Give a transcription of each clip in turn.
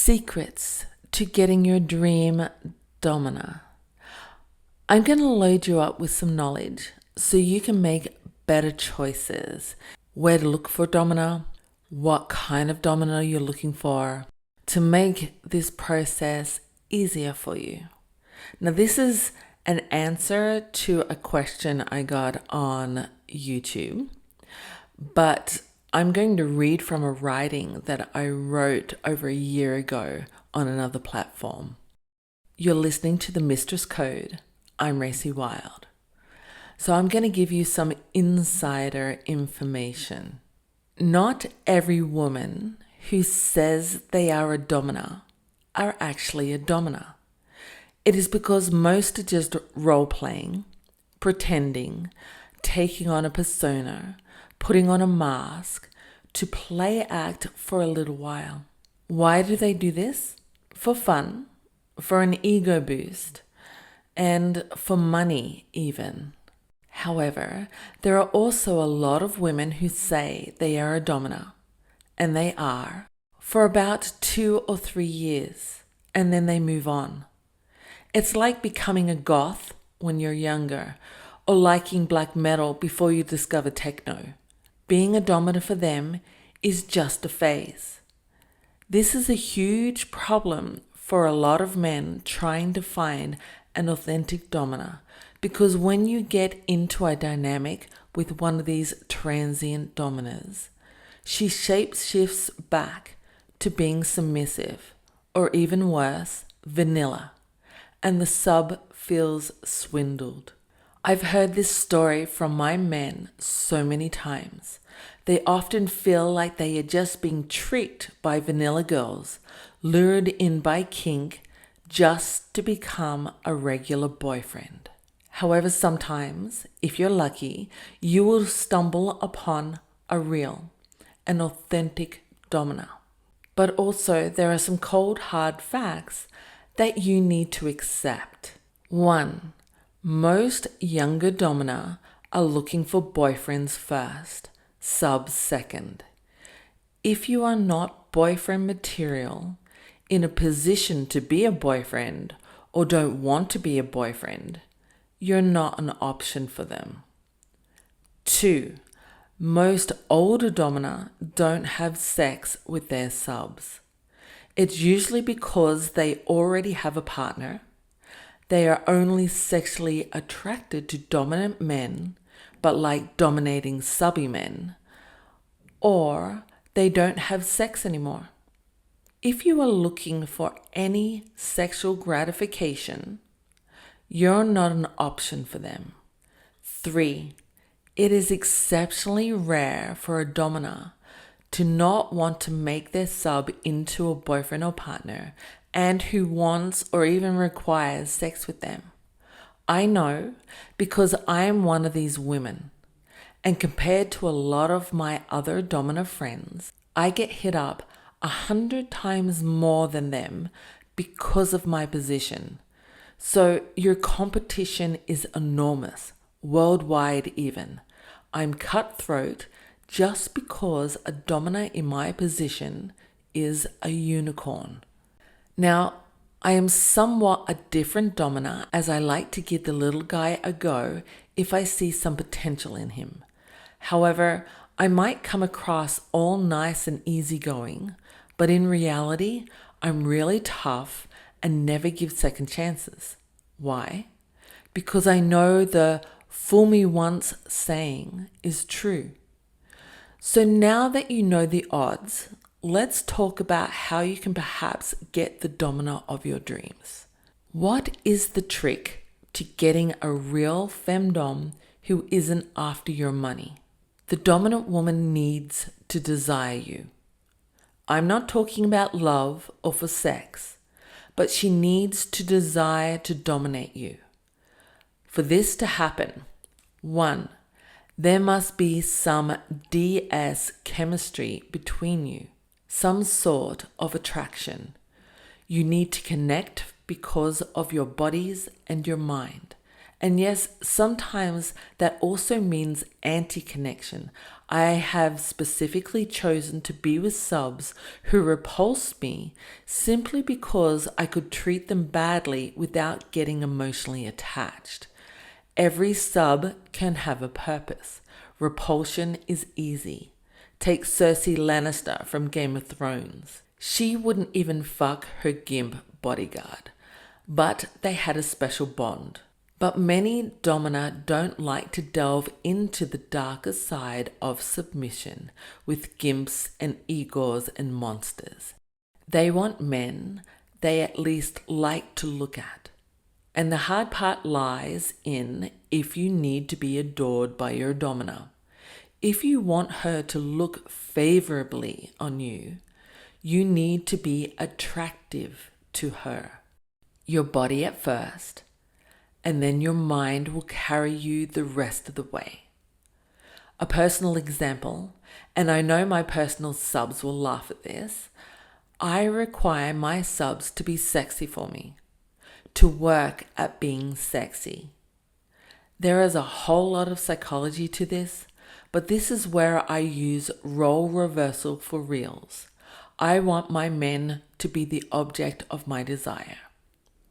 Secrets to getting your dream domina. I'm going to load you up with some knowledge so you can make better choices. Where to look for domina, what kind of domina you're looking for, to make this process easier for you. Now, this is an answer to a question I got on YouTube, but I'm going to read from a writing that I wrote over a year ago on another platform. You're listening to the Mistress Code. I'm Racy Wild. So I'm going to give you some insider information. Not every woman who says they are a domina are actually a domina. It is because most are just role-playing, pretending, taking on a persona, putting on a mask to play act for a little while. Why do they do this? For fun, for an ego boost, and for money even. However, there are also a lot of women who say they are a domina, and they are, for about 2 or 3 years, and then they move on. It's like becoming a goth when you're younger, or liking black metal before you discover techno. Being a domina for them is just a phase. This is a huge problem for a lot of men trying to find an authentic domina, because when you get into a dynamic with one of these transient dominas, she shapeshifts back to being submissive, or even worse, vanilla, and the sub feels swindled. I've heard this story from my men so many times. They often feel like they are just being tricked by vanilla girls, lured in by kink, just to become a regular boyfriend. However, sometimes, if you're lucky, you will stumble upon a real, an authentic domina. But also, there are some cold, hard facts that you need to accept. 1. Most younger domina are looking for boyfriends first, subs second. If you are not boyfriend material, in a position to be a boyfriend, or don't want to be a boyfriend, you're not an option for them. 2. Most older domina don't have sex with their subs. It's usually because they already have a partner. They are only sexually attracted to dominant men, but like dominating subby men, or they don't have sex anymore. If you are looking for any sexual gratification, you're not an option for them. 3. It is exceptionally rare for a domina to not want to make their sub into a boyfriend or partner and who wants or even requires sex with them. I know because I am one of these women, and compared to a lot of my other domina friends, I get hit up 100 times more than them because of my position. So your competition is enormous, worldwide even. I'm cutthroat just because a domina in my position is a unicorn. Now, I am somewhat a different domina, as I like to give the little guy a go if I see some potential in him. However, I might come across all nice and easygoing, but in reality, I'm really tough and never give second chances. Why? Because I know the "fool me once" saying is true. So now that you know the odds, let's talk about how you can perhaps get the domina of your dreams. What is the trick to getting a real femdom who isn't after your money? The dominant woman needs to desire you. I'm not talking about love or for sex, but she needs to desire to dominate you. For this to happen, 1, there must be some DS chemistry between you, some sort of attraction. You need to connect because of your bodies and your mind, And yes, sometimes that also means anti-connection. I have specifically chosen to be with subs who repulsed me simply because I could treat them badly without getting emotionally attached. Every sub can have a purpose. Repulsion is easy. Take Cersei Lannister from Game of Thrones. She wouldn't even fuck her gimp bodyguard, but they had a special bond. But many Domina don't like to delve into the darker side of submission with gimps and Igors and monsters. They want men they at least like to look at. And the hard part lies in if you need to be adored by your Domina. If you want her to look favorably on you, you need to be attractive to her. Your body at first, and then your mind will carry you the rest of the way. A personal example, and I know my personal subs will laugh at this, I require my subs to be sexy for me, to work at being sexy. There is a whole lot of psychology to this, but this is where I use role reversal for reals. I want my men to be the object of my desire.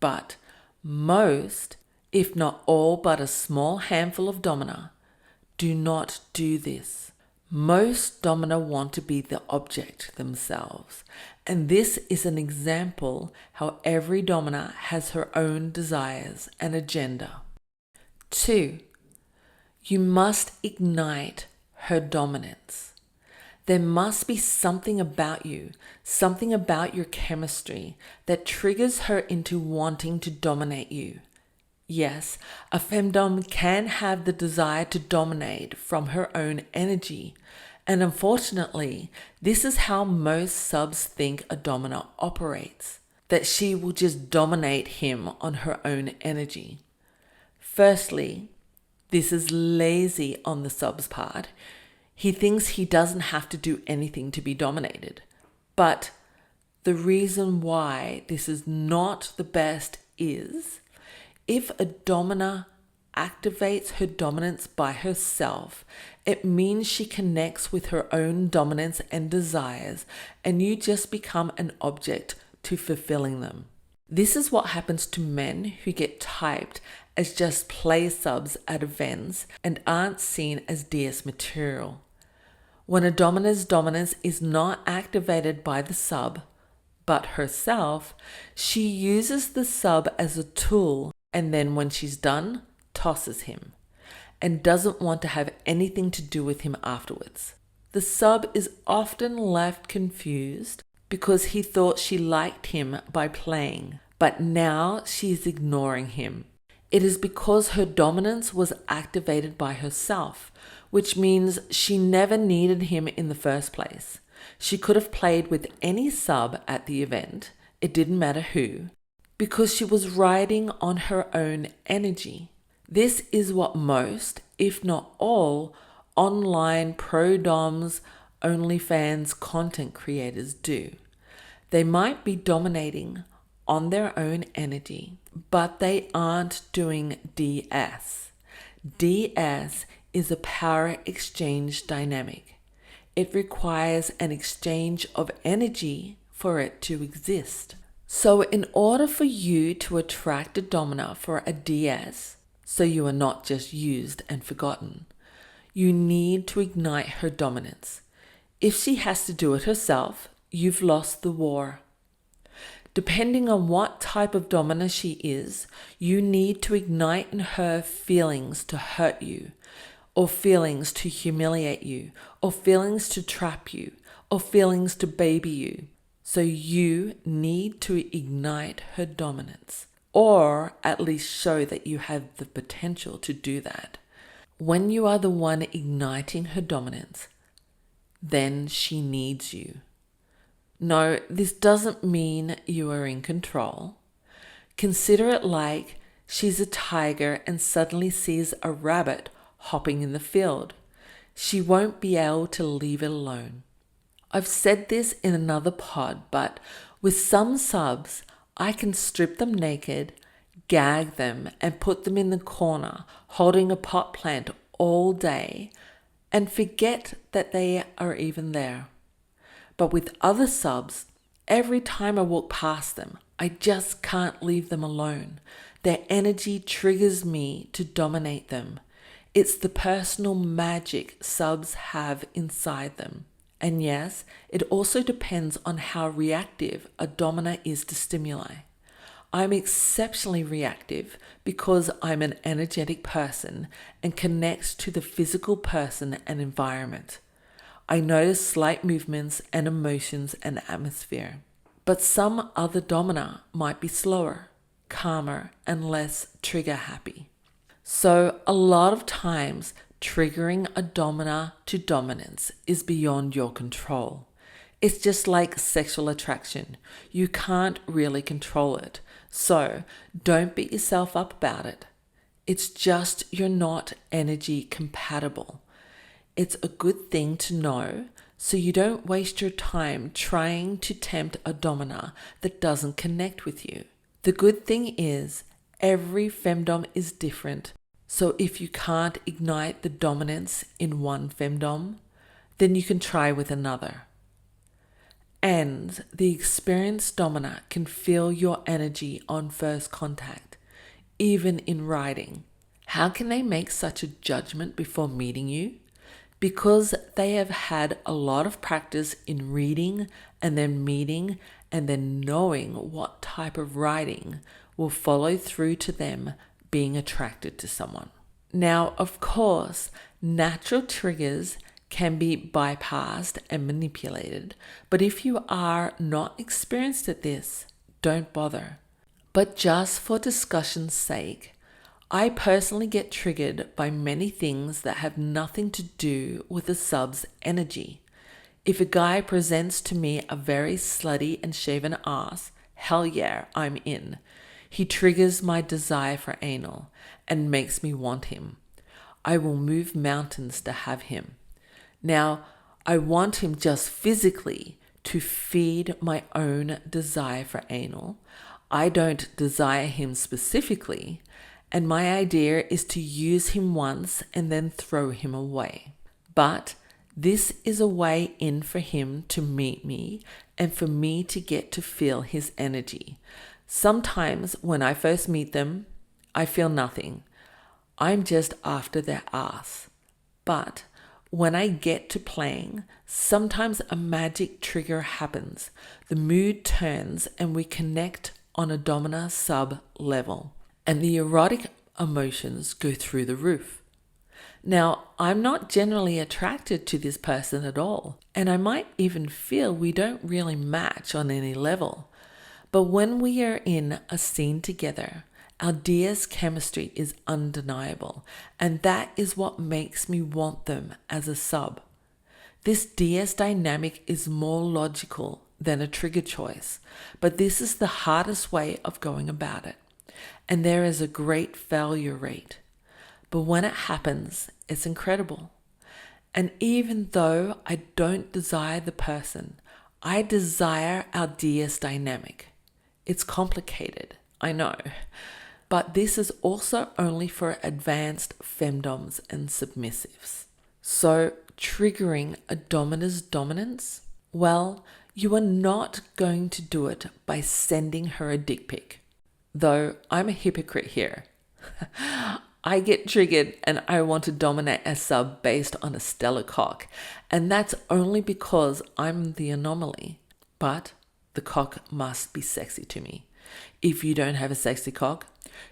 But most, if not all but a small handful of Domina, do not do this. Most Domina want to be the object themselves. And this is an example how every Domina has her own desires and agenda. 2. You must ignite her dominance. There must be something about you, something about your chemistry that triggers her into wanting to dominate you. Yes, a femdom can have the desire to dominate from her own energy, and unfortunately, this is how most subs think a domina operates, that she will just dominate him on her own energy. Firstly, this is lazy on the sub's part. He thinks he doesn't have to do anything to be dominated. But the reason why this is not the best is if a domina activates her dominance by herself, it means she connects with her own dominance and desires, and you just become an object to fulfilling them. This is what happens to men who get typed as just play subs at events and aren't seen as DS material. When a domina's dominance is not activated by the sub, but herself, she uses the sub as a tool, and then when she's done, tosses him, and doesn't want to have anything to do with him afterwards. The sub is often left confused because he thought she liked him by playing, but now she's ignoring him. It is because her dominance was activated by herself, which means she never needed him in the first place. She could have played with any sub at the event, it didn't matter who, because she was riding on her own energy. This is what most, if not all, online pro-doms, OnlyFans content creators do. They might be dominating on their own energy, but they aren't doing DS. DS is a power exchange dynamic. It requires an exchange of energy for it to exist. So in order for you to attract a domina for a DS, so you are not just used and forgotten, you need to ignite her dominance. If she has to do it herself, you've lost the war. Depending on what type of domina she is, you need to ignite in her feelings to hurt you, or feelings to humiliate you, or feelings to trap you, or feelings to baby you. So you need to ignite her dominance, or at least show that you have the potential to do that. When you are the one igniting her dominance, then she needs you. No, this doesn't mean you are in control. Consider it like she's a tiger and suddenly sees a rabbit hopping in the field. She won't be able to leave it alone. I've said this in another pod, but with some subs, I can strip them naked, gag them, and put them in the corner holding a pot plant all day and forget that they are even there. But with other subs, every time I walk past them, I just can't leave them alone. Their energy triggers me to dominate them. It's the personal magic subs have inside them. And yes, it also depends on how reactive a domina is to stimuli. I'm exceptionally reactive because I'm an energetic person and connect to the physical person and environment. I notice slight movements and emotions and atmosphere. But some other domina might be slower, calmer, and less trigger happy. So a lot of times, triggering a domina to dominance is beyond your control. It's just like sexual attraction. You can't really control it. So don't beat yourself up about it. It's just you're not energy compatible. It's a good thing to know so you don't waste your time trying to tempt a domina that doesn't connect with you. The good thing is every femdom is different. So if you can't ignite the dominance in one femdom, then you can try with another. And the experienced domina can feel your energy on first contact, even in writing. How can they make such a judgment before meeting you? Because they have had a lot of practice in reading and then meeting and then knowing what type of writing will follow through to them being attracted to someone. Now, of course, natural triggers can be bypassed and manipulated, but if you are not experienced at this, don't bother. But just for discussion's sake, I personally get triggered by many things that have nothing to do with the sub's energy. If a guy presents to me a very slutty and shaven ass, hell yeah, I'm in. He triggers my desire for anal and makes me want him. I will move mountains to have him. Now, I want him just physically to feed my own desire for anal. I don't desire him specifically. And my idea is to use him once and then throw him away. But this is a way in for him to meet me and for me to get to feel his energy. Sometimes when I first meet them, I feel nothing. I'm just after their ass. But when I get to playing, sometimes a magic trigger happens. The mood turns and we connect on a domina sub level. And the erotic emotions go through the roof. Now, I'm not generally attracted to this person at all, and I might even feel we don't really match on any level. But when we are in a scene together, our DS chemistry is undeniable, and that is what makes me want them as a sub. This DS dynamic is more logical than a trigger choice, but this is the hardest way of going about it. And there is a great failure rate. But when it happens, it's incredible. And even though I don't desire the person, I desire our DS dynamic. It's complicated, I know. But this is also only for advanced femdoms and submissives. So triggering a domina's dominance? Well, you are not going to do it by sending her a dick pic. Though I'm a hypocrite here. I get triggered and I want to dominate a sub based on a stellar cock. And that's only because I'm the anomaly. But the cock must be sexy to me. If you don't have a sexy cock,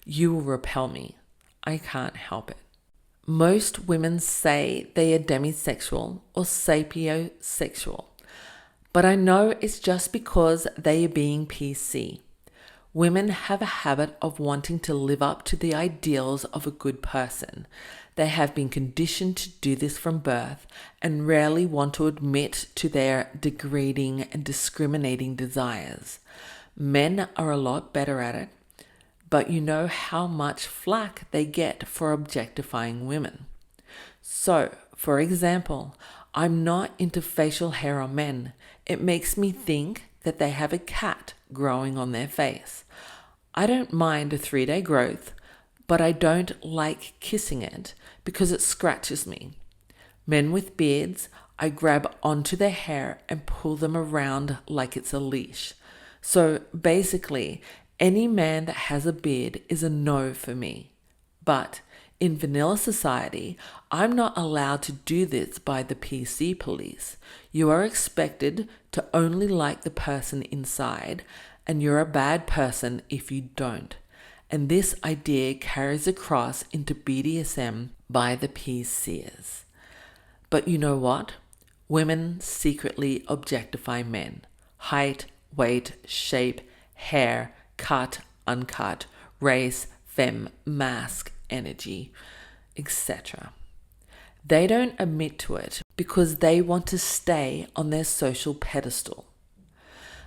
you will repel me. I can't help it. Most women say they are demisexual or sapiosexual. But I know it's just because they are being PC. Women have a habit of wanting to live up to the ideals of a good person. They have been conditioned to do this from birth and rarely want to admit to their degrading and discriminating desires. Men are a lot better at it, but you know how much flack they get for objectifying women. So, for example, I'm not into facial hair on men. It makes me think that they have a cat growing on their face. I don't mind a 3-day growth, but I don't like kissing it because it scratches me. Men with beards, I grab onto their hair and pull them around like it's a leash. So basically, any man that has a beard is a no for me. But in vanilla society, I'm not allowed to do this by the PC police. You are expected to only like the person inside, and you're a bad person if you don't. And this idea carries across into BDSM by the PCers. But you know what? Women secretly objectify men. Height, weight, shape, hair, cut, uncut, race, femme, mask, energy, etc. They don't admit to it because they want to stay on their social pedestal.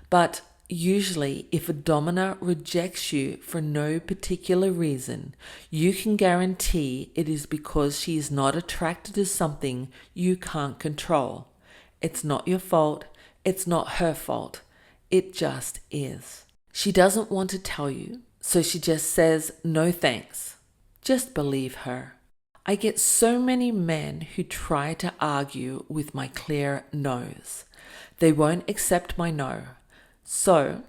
But usually, if a domina rejects you for no particular reason, you can guarantee it is because she is not attracted to something you can't control. It's not your fault. It's not her fault. It just is. She doesn't want to tell you, so she just says, no thanks. Just believe her. I get so many men who try to argue with my clear no's. They won't accept my no. So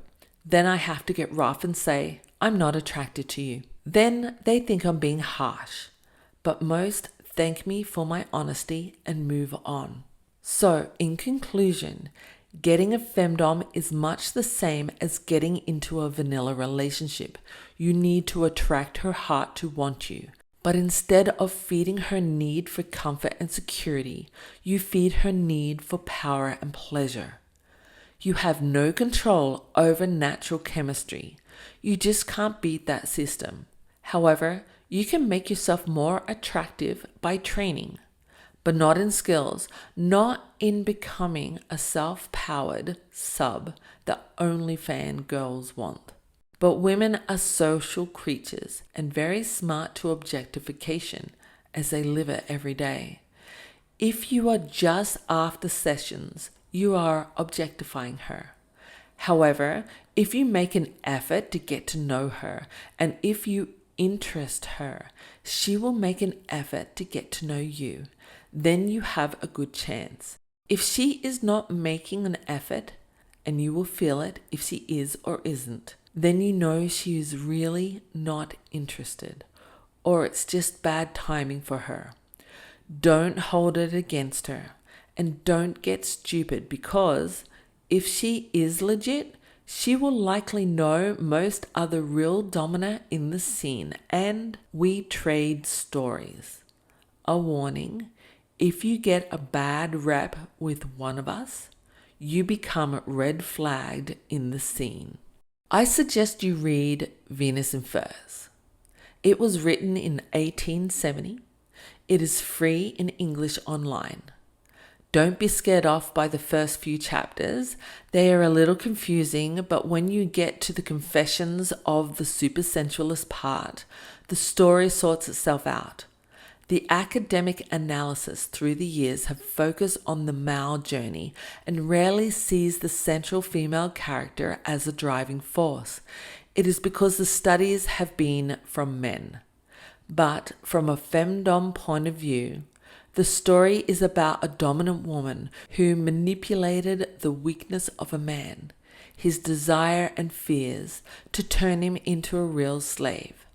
then I have to get rough and say, I'm not attracted to you. Then they think I'm being harsh, but most thank me for my honesty and move on. So in conclusion, getting a femdom is much the same as getting into a vanilla relationship. You need to attract her heart to want you. But instead of feeding her need for comfort and security, you feed her need for power and pleasure. You have no control over natural chemistry. You just can't beat that system. However, you can make yourself more attractive by training, but not in skills, not in becoming a self-powered sub that only fangirls want. But women are social creatures and very smart to objectification as they live it every day. If you are just after sessions, you are objectifying her. However, if you make an effort to get to know her and if you interest her, she will make an effort to get to know you. Then you have a good chance. If she is not making an effort, and you will feel it if she is or isn't, then you know she is really not interested, or it's just bad timing for her. Don't hold it against her, and don't get stupid, because if she is legit, she will likely know most other real domina in the scene, and we trade stories. A warning, if you get a bad rep with one of us, you become red flagged in the scene. I suggest you read Venus in Furs. It was written in 1870. It is free in English online. Don't be scared off by the first few chapters. They are a little confusing, but when you get to the confessions of the super sensualist part, the story sorts itself out. The academic analysis through the years have focused on the male journey and rarely sees the central female character as a driving force. It is because the studies have been from men. But from a femdom point of view, the story is about a dominant woman who manipulated the weakness of a man, his desire and fears, to turn him into a real slave.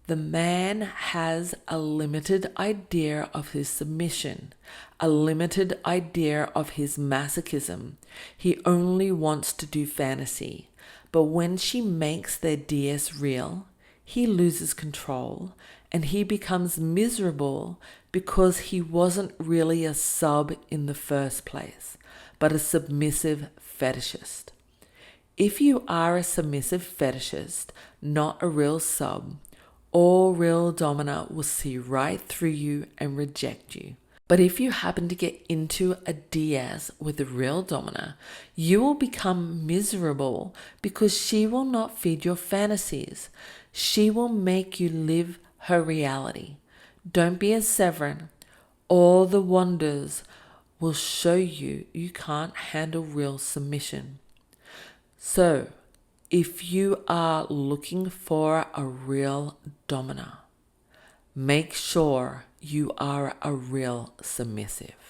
The man has a limited idea of his submission, a limited idea of his masochism. He only wants to do fantasy. But when she makes their DS real, he loses control and he becomes miserable because he wasn't really a sub in the first place, but a submissive fetishist. If you are a submissive fetishist, not a real sub, all real domina will see right through you and reject you. But if you happen to get into a DS with a real domina, you will become miserable because she will not feed your fantasies. She will make you live her reality. Don't be a Severin. All the wonders will show you you can't handle real submission. So, if you are looking for a real domina, make sure you are a real submissive.